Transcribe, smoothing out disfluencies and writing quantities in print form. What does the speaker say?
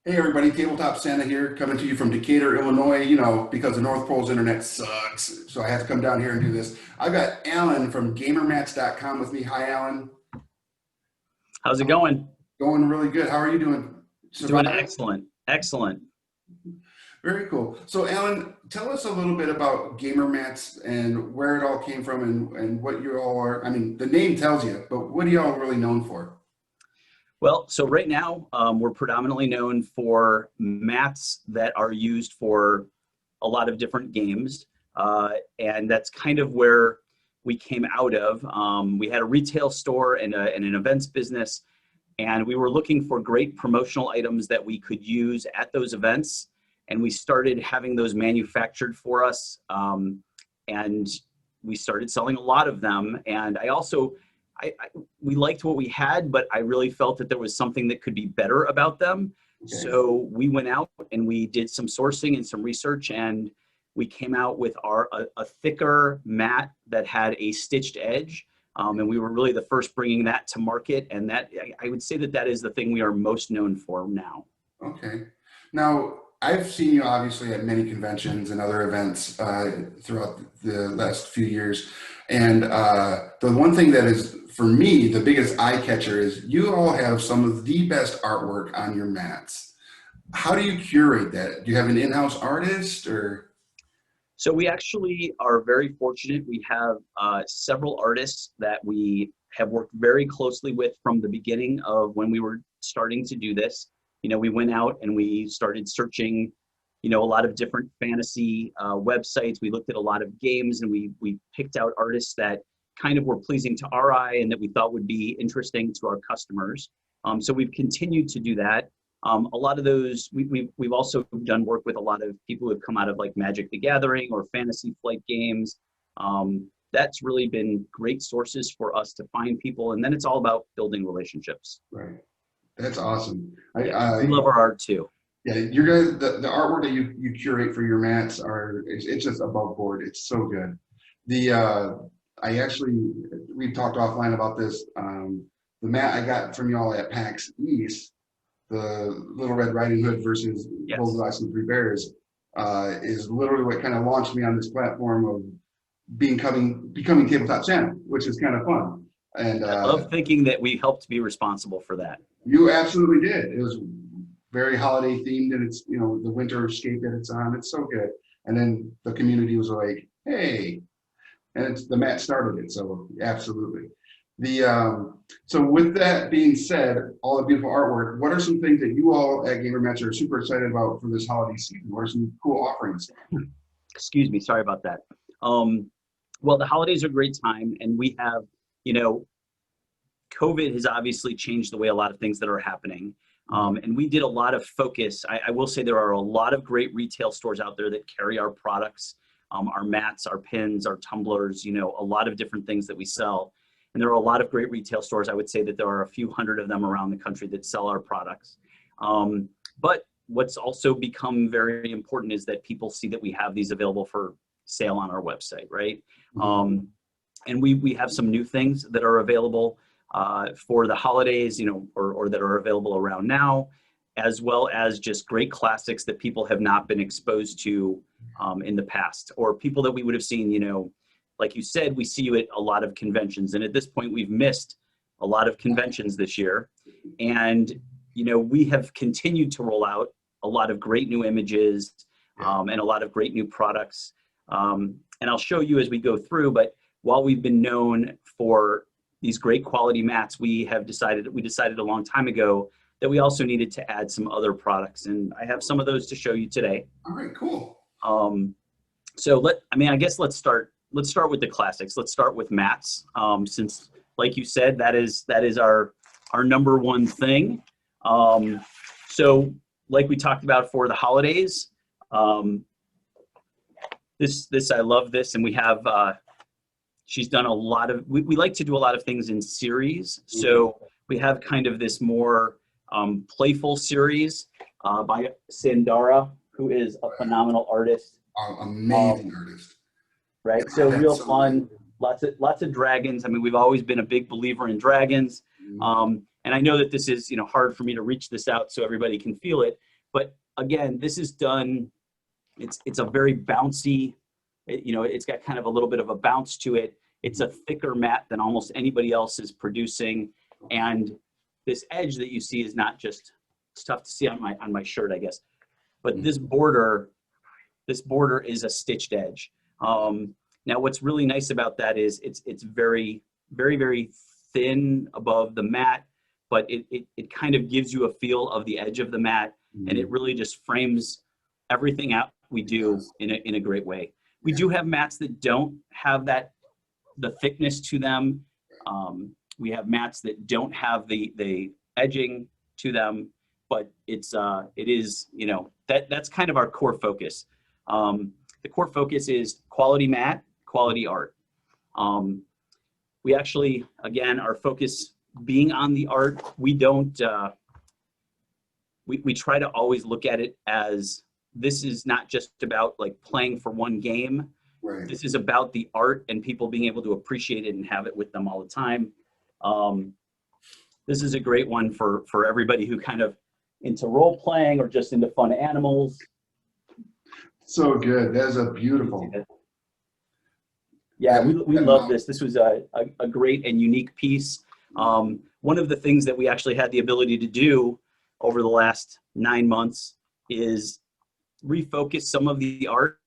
Hey everybody, Tabletop Santa here, coming to you from Decatur, Illinois. You know, because the North Pole's internet sucks, so I have to come down here and do this. I've got Alan from Gamermats.com with me. Hi, Alan. How's it going? Going really good. How are you doing? Doing Surviving? excellent. Excellent. Very cool. So, Alan, tell us a little bit about Gamermats and where it all came from and what you all are. I mean, the name tells you, but what are y'all really known for? Well, so right now, we're predominantly known for mats that are used for a lot of different games. And that's kind of where we came out of. We had a retail store and an events business, and we were looking for great promotional items that we could use at those events. And we started having those manufactured for us. And we started selling a lot of them. And I also, I we liked what we had, but I really felt that there was something that could be better about them. Okay. So we went out and we did some sourcing and some research, and we came out with a thicker mat that had a stitched edge. And we were really the first bringing that to market. And that I would say that that is the thing we are most known for now. Okay. Now, I've seen you obviously at many conventions and other events throughout the last few years. And the one thing that is, for me, the biggest eye catcher is you all have some of the best artwork on your mats. How do you curate that? Do you have an in-house artist or? So we actually are very fortunate. We have several artists that we have worked very closely with from the beginning of when we were starting to do this. You know, we went out and we started searching, you know, a lot of different fantasy websites. We looked at a lot of games, and we picked out artists that kind of were pleasing to our eye and that we thought would be interesting to our customers. So we've continued to do that. A lot of those, we've also done work with a lot of people who have come out of like Magic the Gathering or Fantasy Flight games. That's really been great sources for us to find people. And then it's all about building relationships. Right. That's awesome. I, Yeah, we I love our art too. yeah, your guys, the artwork that you curate for your mats it's just above board. It's so good. The I actually we've talked offline about this. The mat I got from y'all at PAX East, the Little Red Riding Hood versus Yes. Goldilocks and Three Bears, is literally what kind of launched me on this platform of becoming tabletop channel, which is kind of fun. And I love thinking that we helped be responsible for that. you absolutely did. It was very holiday themed, and it's the winter scape that it's on. It's so good. And then the community was like, "Hey," and it's the Matt started it. So absolutely. The so with that being said, all the beautiful artwork. What are some things that you all at Gamer Match are super excited about for this holiday season? What are some cool offerings? Excuse me, sorry about that. Well, the holidays are a great time, and we have, you know, COVID has obviously changed the way a lot of things that are happening. And we did a lot of focus. I will say there are a lot of great retail stores out there that carry our products, our mats, our pins, our tumblers, you know, a lot of different things that we sell. And there are a lot of great retail stores. I would say that there are a few hundred of them around the country that sell our products. But what's also become very important is that people see that we have these available for sale on our website, right? And we have some new things that are available for the holidays, you know, or that are available around now, as well as just great classics that people have not been exposed to in the past, or people that we would have seen, you know, like you said, we see you at a lot of conventions. And at this point, we've missed a lot of conventions this year. And, you know, we have continued to roll out a lot of great new images and a lot of great new products. And I'll show you as we go through, but while we've been known for these great quality mats, we decided a long time ago that we also needed to add some other products. And I have some of those to show you today. All right, cool. So I guess let's start with the classics. Let's start with mats, since, like you said, that is our number one thing. So like we talked about for the holidays, this I love this, and we have she's done a lot of, we like to do a lot of things in series. So we have kind of this more playful series by Sandara, who is a phenomenal artist. Amazing artist. Right, so That's real so fun, lots of dragons. I mean, we've always been a big believer in dragons. good. And I know that this is, you know, hard for me to reach this out so everybody can feel it, But again, this is done, it's a very bouncy, you know, it's got kind of a little bit of a bounce to it. It's a thicker mat than almost anybody else is producing. And this edge that you see is not just, it's tough to see on my shirt, I guess, but this border is a stitched edge. Now what's really nice about that is it's very, very, very thin above the mat, but it kind of gives you a feel of the edge of the mat, and it really just frames everything out we do in a great way. We do have mats that don't have the thickness to them. We have mats that don't have the edging to them, but it is, you know, that's kind of our core focus. The core focus is quality mat, quality art. We actually, again, our focus being on the art, we don't, we try to always look at it as this is not just about like playing for one game. Right. This is about the art and people being able to appreciate it and have it with them all the time. This is a great one for everybody who kind of into role playing or just into fun animals. So good. That's a beautiful. Yeah, we love this. This was a great and unique piece. One of the things that we actually had the ability to do over the last 9 months is refocus some of the art